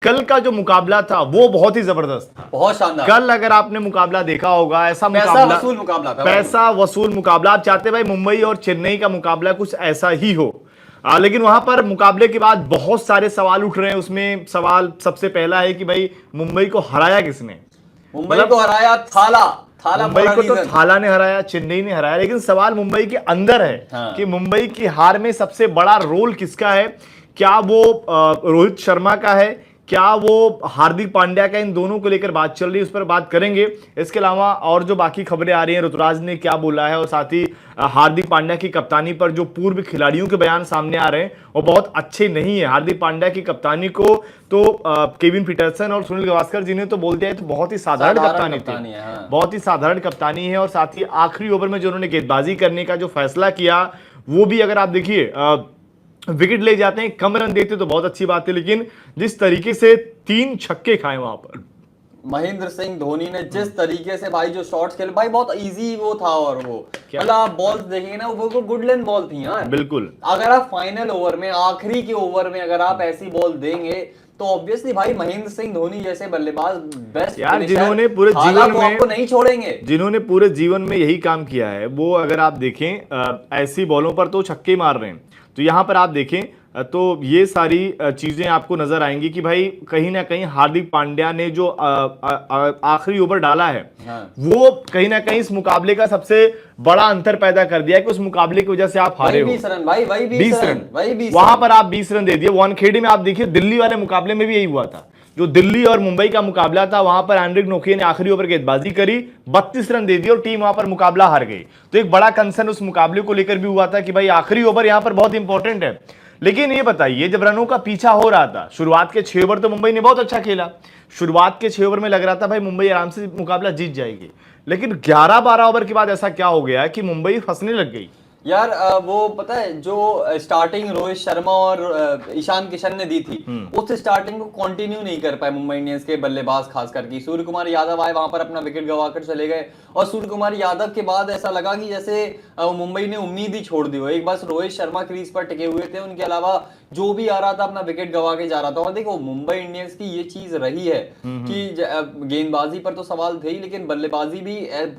कल का जो मुकाबला था वो बहुत ही जबरदस्त था, बहुत शानदार। कल अगर आपने मुकाबला देखा होगा, ऐसा पैसा वसूल मुकाबला था, पैसा वसूल मुकाबला। आप चाहते भाई मुंबई और चेन्नई का मुकाबला कुछ ऐसा ही हो, लेकिन वहां पर मुकाबले के बाद बहुत सारे सवाल उठ रहे हैं। उसमें सवाल सबसे पहला है कि भाई मुंबई को हराया किसने? मुंबई को हराया थाला, मुंबई को तो थाला ने हराया, चेन्नई ने हराया, लेकिन सवाल मुंबई के अंदर है कि मुंबई की हार में सबसे बड़ा रोल किसका है? क्या वो रोहित शर्मा का है, क्या वो हार्दिक पांड्या का? इन दोनों को लेकर बात चल रही है, उस पर बात करेंगे। इसके अलावा और जो बाकी खबरें आ रही हैं, ऋतुराज ने क्या बोला है, और साथ ही हार्दिक पांड्या की कप्तानी पर जो पूर्व खिलाड़ियों के बयान सामने आ रहे हैं वो बहुत अच्छे नहीं है। हार्दिक पांड्या की कप्तानी को तो केविन पीटरसन और सुनील गावस्कर जी ने तो बोलते हैं तो बहुत ही साधारण कप्तानी थी, बहुत ही साधारण कप्तानी है। और साथ ही आखिरी ओवर में जो उन्होंने गेंदबाजी करने का जो फैसला किया, वो भी अगर आप देखिए विकेट ले जाते हैं, कम रन देते तो बहुत अच्छी बात है, लेकिन जिस तरीके से 3 छक्के खाए वहां पर महेंद्र सिंह धोनी ने, जिस तरीके से भाई जो शॉट्स खेले भाई, बहुत इजी वो था। और वो मतलब आप बॉल्स देखेंगे ना, वो गुड लेंथ बॉल थी यार, बिल्कुल। अगर आप फाइनल ओवर में, आखिरी के ओवर में अगर आप ऐसी बॉल देंगे तो ऑब्वियसली भाई महेंद्र सिंह धोनी जैसे बल्लेबाज, बेस्ट यार, जिन्होंने पूरे जीवन में आपको नहीं छोड़ेंगे, जिन्होंने पूरे जीवन में यही काम किया है, वो अगर आप देखें ऐसी बॉलों पर तो छक्के मार रहे हैं। तो यहां पर आप देखें तो ये सारी चीजें आपको नजर आएंगी कि भाई कहीं ना कहीं हार्दिक पांड्या ने जो आखिरी ओवर डाला है, वो कहीं ना कहीं इस मुकाबले का सबसे बड़ा अंतर पैदा कर दिया है कि उस मुकाबले की वजह से आप हारे हो। 20 रन भाई, वही 20 रन, वहां पर आप 20 रन दे दिए। वानखेड़े में आप देखिए, दिल्ली वाले मुकाबले में भी यही हुआ था। जो दिल्ली और मुंबई का मुकाबला था, वहां पर एंड्रिक नोकिया ने आखिरी ओवर गेंदबाजी करी, 32 रन दे दिए और टीम वहां पर मुकाबला हार गई। तो एक बड़ा कंसर्न उस मुकाबले को लेकर भी हुआ था कि भाई आखिरी ओवर यहां पर बहुत इंपॉर्टेंट है। लेकिन ये बताइए, जब रनों का पीछा हो रहा था, शुरुआत के 6 ओवर तो मुंबई ने बहुत अच्छा खेला, शुरुआत के 6 ओवर में लग रहा था भाई मुंबई आराम से मुकाबला जीत जाएगी, लेकिन 11-12 ओवर के बाद ऐसा क्या हो गया कि मुंबई फंसने लग गई यार। वो पता है, जो स्टार्टिंग रोहित शर्मा और ईशान किशन ने दी थी, उस स्टार्टिंग को कंटिन्यू नहीं कर पाए मुंबई इंडियंस के बल्लेबाज, खास करके सूर्य कुमार यादव आए, वहां पर अपना विकेट गंवाकर चले गए। और सूर्य कुमार यादव के बाद ऐसा लगा कि जैसे मुंबई ने उम्मीद ही छोड़ दी हो। एक बस रोहित शर्मा क्रीज पर टिके हुए थे, उनके अलावा जो भी आ रहा था अपना विकेट गंवा के जा रहा था। और देखो मुंबई इंडियंस की ये चीज रही है कि गेंदबाजी पर तो सवाल थे ही, लेकिन बल्लेबाजी भी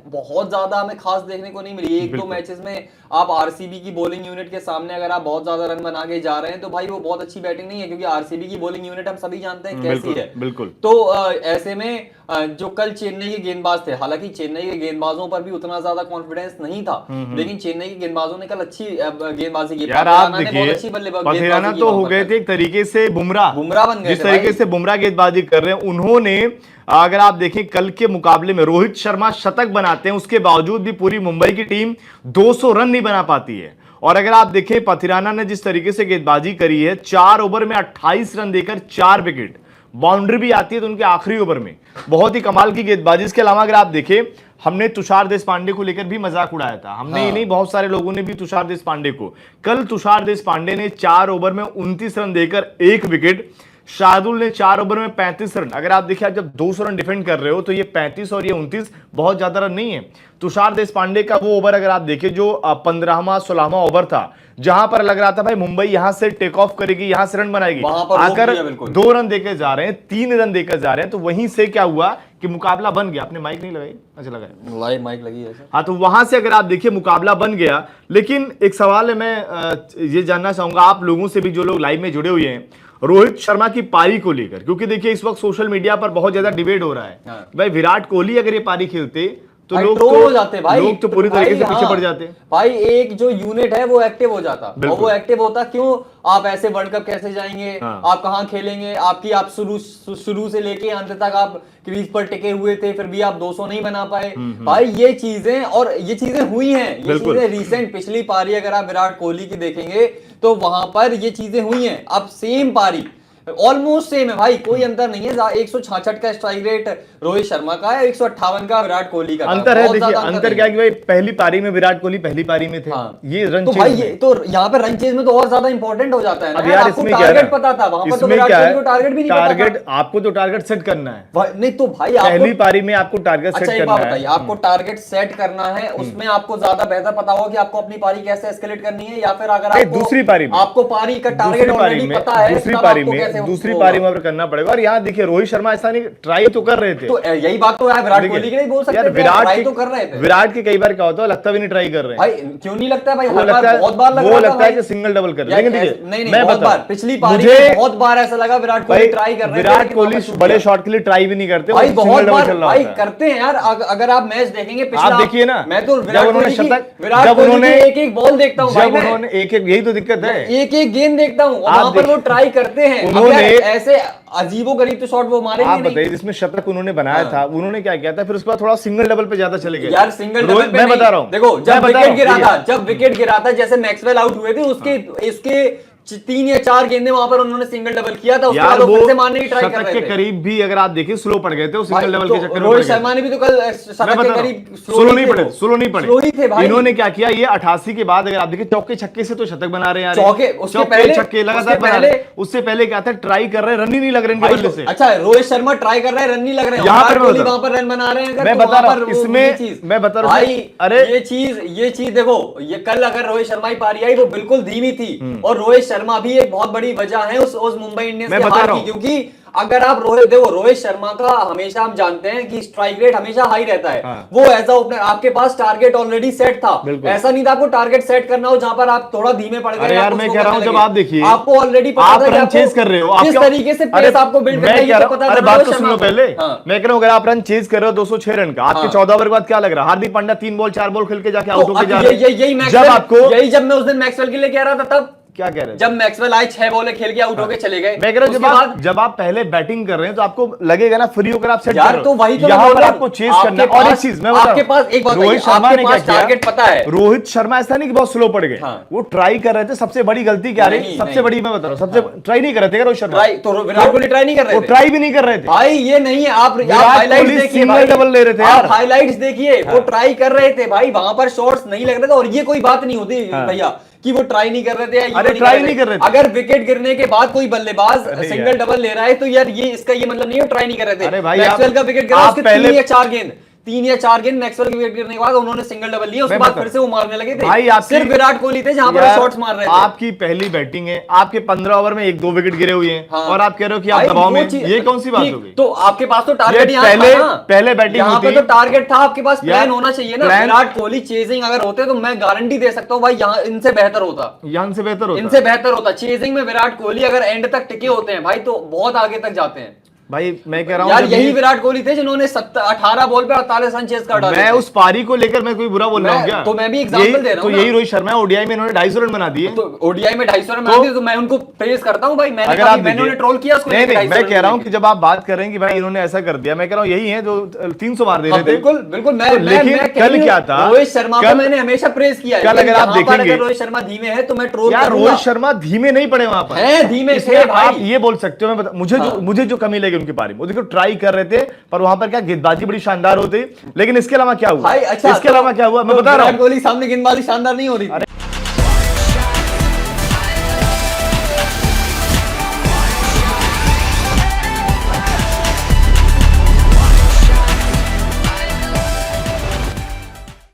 बहुत ज्यादा हमें खास देखने को नहीं मिली। 1-2 मैचेस में आप आरसीबी की बॉलिंग यूनिट के सामने अगर आप बहुत ज्यादा रन बना के जा रहे हैं तो भाई वो बहुत अच्छी बैटिंग नहीं है, क्योंकि आरसीबी की बॉलिंग यूनिट हम सभी जानते हैं कैसी है। बिल्कुल। तो ऐसे में जो कल चेन्नई के गेंदबाज थे, हालांकि चेन्नई के गेंदबाजों पर भी उतना ज्यादा कॉन्फिडेंस नहीं था, लेकिन चेन्नई के गेंदबाजों ने कल अच्छी गेंदबाजी की। यार आप देखिए, पथिराना तो हो गए थे एक तरीके से बुमराह बन गए, जिस तरीके से बुमराह गेंदबाजी कर रहे हैं उन्होंने। अगर आप देखें कल के मुकाबले में रोहित शर्मा शतक बनाते हैं, उसके बावजूद भी पूरी मुंबई की टीम 200 रन नहीं बना पाती है। और अगर आप देखें पथिराना ने जिस तरीके से गेंदबाजी करी है, 4 ओवर में 28 रन देकर 4 विकेट, बाउंड्री भी आती है तो उनके आखिरी ओवर में बहुत ही कमाल की गेंदबाजी। इसके अलावा अगर आप देखें, हमने तुषार देशपांडे को लेकर भी मजाक उड़ाया था, हमने ही नहीं बहुत सारे लोगों ने भी तुषार देशपांडे को। कल तुषार देशपांडे ने 4 ओवर में 29 रन देकर 1 विकेट, शार्दुल ने 4 ओवर में 35 रन। अगर आप देखिए, आप जब 200 रन डिफेंड कर रहे हो तो ये 35 और ये 29 बहुत ज्यादा रन नहीं है। तुषार देशपांडे का वो ओवर अगर आप देखिए जो 15वां 16वां ओवर था, जहां पर लग रहा था भाई मुंबई यहां से टेक ऑफ करेगी, यहां से रन बनाएगी, आकर 2 रन देकर जा रहे हैं, 3 रन देकर जा रहे हैं। तो वहीं से क्या हुआ कि मुकाबला बन गया। आपने माइक नहीं लगाई? अच्छा लगाया, लाइव माइक लगी है। हाँ, तो वहां से अगर आप देखिए मुकाबला बन गया। लेकिन एक सवाल है, मैं ये जानना चाहूंगा आप लोगों से भी, जो लोग लाइव में जुड़े हुए हैं, रोहित शर्मा की पारी को लेकर, क्योंकि देखिए इस वक्त सोशल मीडिया पर बहुत ज्यादा डिबेट हो रहा है। भाई विराट कोहली अगर ये पारी खेलते तो लोग हो जाते भाई, लोग तो पूरी तरीके से पीछे पड़ जाते भाई। एक जो यूनिट है वो एक्टिव हो जाता, और वो एक्टिव होता क्यों? आप ऐसे वर्ल्ड कप कैसे जाएंगे, आप कहां खेलेंगे, आप शुरू से लेके अंत तक आप क्रीज पर टिके हुए थे, फिर भी आप 200 नहीं बना पाए भाई। ये चीजें, और ये चीजें हुई हैं, ये चीजें रिसेंट पिछली पारी अगर आप विराट कोहली की देखेंगे तो वहां पर ये चीजें हुई हैं। अब सेम पारी ऑलमोस्ट सेम है भाई, कोई अंतर नहीं है। 166 का स्ट्राइक रेट रोहित शर्मा का है, 158 का विराट कोहली का। अंतर है, देखिए अंतर क्या है कि भाई पहली पारी में विराट कोहली पहली पारी में थे। ये रन तो भाई ये तो यहाँ पे रन चेज में तो और ज्यादा इंपॉर्टेंट हो जाता है ना। यार आपको टारगेट पता था, वहां पर तो विराट कोहली को टारगेट भी नहीं पता था। टारगेट आपको तो टारगेट सेट करना है। नहीं तो भाई पहली पारी में आपको टारगेट सेट करना है। बताइए, आपको टारगेट सेट करना है, उसमें आपको ज्यादा बेहतर पता होगा कि आपको अपनी पारी कैसे एस्केलेट करनी है, या फिर अगर आपको दूसरी पारी में आपको पारी का टारगेट ऑलरेडी पता है, दूसरी पारी में कैसे दूसरी पारी में करना पड़ेगा। और यहाँ देखिए रोहित शर्मा ऐसा नहीं, ट्राई तो कर रहे थे, तो यही बात तो है विराट कोहली की नहीं बोल सकते यार, ट्राई तो कर रहे थे। विराट के कई बार क्या होता है, लगता भी नहीं ट्राई कर रहे हैं भाई, क्यों नहीं लगता है भाई, वो लगता है, बहुत बार लग वो रहा था लगता है भाई। कि सिंगल डबल कर रहे हैं। लेकिन देखिए नहीं मैं बहुत बताऊं, बार पिछली पारी मुझे में बहुत बार ऐसा लगा विराट कोहली ट्राई कर रहे हैं, विराट कोहली बड़े शॉट के लिए ट्राई भी नहीं करते भाई, सिंगल बहुत डबल बार चल रहा भाई होता है। करते हैं यार। अगर आप मैच देखेंगे पिछला, आप देखिए ना, मैं तो जब विराट उन्होंने कोहली शतक, की, विराट जब कोहली उन्होंने की एक बॉल देखता हूँ भाई, जब उन्होंने एक यही तो दिक्कत है, एक गेंद देखता हूँ वहां पर वो ट्राई करते हैं। उन्होंने ऐसे अजीबोगरीब तो शॉट वो मारेंगे आप नहीं। बताइए, जिसमें शतक उन्होंने बनाया था, उन्होंने क्या किया था, फिर उसके बाद थोड़ा सिंगल डबल पे ज्यादा चले गए यार। सिंगल डबल पे मैं नहीं। बता रहा हूँ, देखो जब विकेट गिरा था, जैसे मैक्सवेल आउट हुए थे, इसके 3 या 4 गेंदें वहां पर उन्होंने सिंगल डबल किया था, उसके बाद वो फिर से मारने की ट्राई कर रहे थे। के करीब भी अगर आप देखिए स्लो पड़ गए थे, सिंगल डबल के चक्कर में रोहित शर्मा ने भी तो कल शतक के करीब स्लो नहीं पड़े, स्लो ही थे भाई। इन्होंने क्या किया, ये 88 के बाद अगर आप देखिए चौके छक्के से तो शतक बना रहे हैं, चौके उसके पहले छक्के लगातार बना रहे हैं। उससे पहले क्या था, ट्राई कर रहे हैं, रन ही नहीं लग रहे इनके बल्ले से। अच्छा, रोहित शर्मा ट्राई कर रहे हैं, रन नहीं लग रहे हैं, यहाँ पर वहां पर रन बना रहे हैं। मैं बता रहा हूँ इसमें, मैं बता रहा हूँ भाई, अरे ये चीज देखो, ये कल अगर रोहित शर्मा की पारी आई वो बिल्कुल धीमी थी, और रोहित शर्मा भी एक बहुत बड़ी वजह है उस मुंबई इंडियंस के हार की। क्योंकि अगर आप रोहित शर्मा का हमेशा हम जानते हैं कि स्ट्राइक रेट हमेशा हाई रहता है। वो एज अ ओपनर आपके पास टारगेट ऑलरेडी सेट था, ऐसा नहीं था आपको टारगेट सेट करना हो जहां पर आप थोड़ा धीमे पड़ गए। अरे यार मैं कह रहा हूं, जब आप देखिए आपको ऑलरेडी पता आप था कि रन आपको चेज कर रहे हो, किस तरीके से पेस आपको बिल्ड करना है, ये तो पता था। अरे बात तो सुनो पहले, हाँ। मैं कह रहा हूं अगर आप रन चेज कर रहे हो 206 रन का, आपके 14 ओवर के बाद क्या लग रहा है, हार्दिक पांड्या 3 बॉल 4 बॉल खेल के जाके आउट होके जा रहे हैं। जब मैं उस दिन मैक्सवेल के लिए कह रहा था, तब क्या कह रहे हैं, जब मैक्सवेल आए 6 बॉलें खेल के आउट होके चले गए। मैं कह रहा हूं जब आप पहले बैटिंग कर रहे हैं तो आपको लगेगा ना फ्री होकर आप सेट कर रहे हो, तो वही तो यहां पर आपको चेज करना है। और एक चीज मैं बता रहा हूं, आपके पास एक बात, रोहित शर्मा ने क्या किया, टारगेट पता है, रोहित शर्मा ऐसा नहीं कि बहुत स्लो पड़ गए, वो ट्राई कर रहे थे। सबसे बड़ी गलती क्या रही, सबसे बड़ी मैं बता रहा हूं, सबसे ट्राई नहीं कर रहे थे रोहित शर्मा, तो विराट कोहली ट्राई नहीं कर रहे थे, वो ट्राई भी नहीं कर रहे थे भाई। ये नहीं है, आप हाइलाइट्स देखिए, सिंगल डबल ले रहे थे यार, हाइलाइट्स देखिए, वो ट्राई कर रहे थे भाई, वहां पर शॉट्स नहीं लग रहे थे। और ये कोई बात नहीं होती भैया कि वो ट्राई नहीं कर रहे थे, अरे ट्राई नहीं कर रहे थे। अगर विकेट गिरने के बाद कोई बल्लेबाज सिंगल डबल ले रहा है तो यार ये इसका ये मतलब नहीं है ट्राई नहीं कर रहे थे। मैक्सवेल का विकेट गिरा, उसके 3 या 4 गेंद मैक्सवेल की विकेट गिरने के बाद उन्होंने सिंगल डबल लिया, उसके बाद फिर से वो मारने लगे थे। भाई सिर्फ विराट कोहली थे जहां पर शॉट्स मार रहे थे। आपकी पहली बैटिंग है, आपके 15 ओवर में 1-2 विकेट गिरे हुए हैं, और आप कह रहे हो कि आप दबाव में, ये कौन सी बात हो गई? तो आपके पास तो टारगेट पहले बैटिंग यहाँ पे तो टारगेट था, आपके पास प्लान होना चाहिए ना। विराट कोहली चेजिंग अगर होते तो मैं गारंटी दे सकता हूँ भाई, यहाँ इनसे बेहतर होता। चेजिंग में विराट कोहली अगर एंड तक टिके होते हैं भाई, तो बहुत आगे तक जाते हैं भाई। मैं कह रहा हूं यार, यही विराट कोहली थे जिन्होंने 18 बॉल पे 48 रन चेज कर डाले। मैं उस पारी को लेकर मैं कोई बुरा बोल रहा हूं क्या? तो मैं भी एग्जांपल दे रहा हूं। तो यही रोहित शर्मा ओडीआई में इन्होंने 250 रन बना दिए, तो ओडीआई में 250 रन बना दिए, तो मैं उनको प्रेज करता हूं भाई। मैंने ट्रोल किया उसको। नहीं, मैं कह रहा हूं कि जब आप बात कर रहे हैं कि भाई इन्होंने ऐसा कर दिया, मैं कह रहा हूं यही है जो 300 मार दे रहे थे। बिल्कुल। लेकिन कल क्या था, रोहित शर्मा को मैंने हमेशा प्रेज किया है। कल अगर आप देखेंगे रोहित शर्मा धीमे है तो मैं ट्रोल करूंगा। रोहित शर्मा धीमे नहीं पड़े वहां पर, धीमे थे भाई। आप ये बोल सकते हो, मुझे जो कमी लगी उनकी पारी में, देखो ट्राई कर रहे थे, पर वहां पर क्या गेंदबाजी बड़ी शानदार होती। लेकिन इसके अलावा क्या हुआ, इसके अलावा क्या हुआ मैं बता रहा हूं, कोहली सामने गेंदबाजी शानदार नहीं हो रही।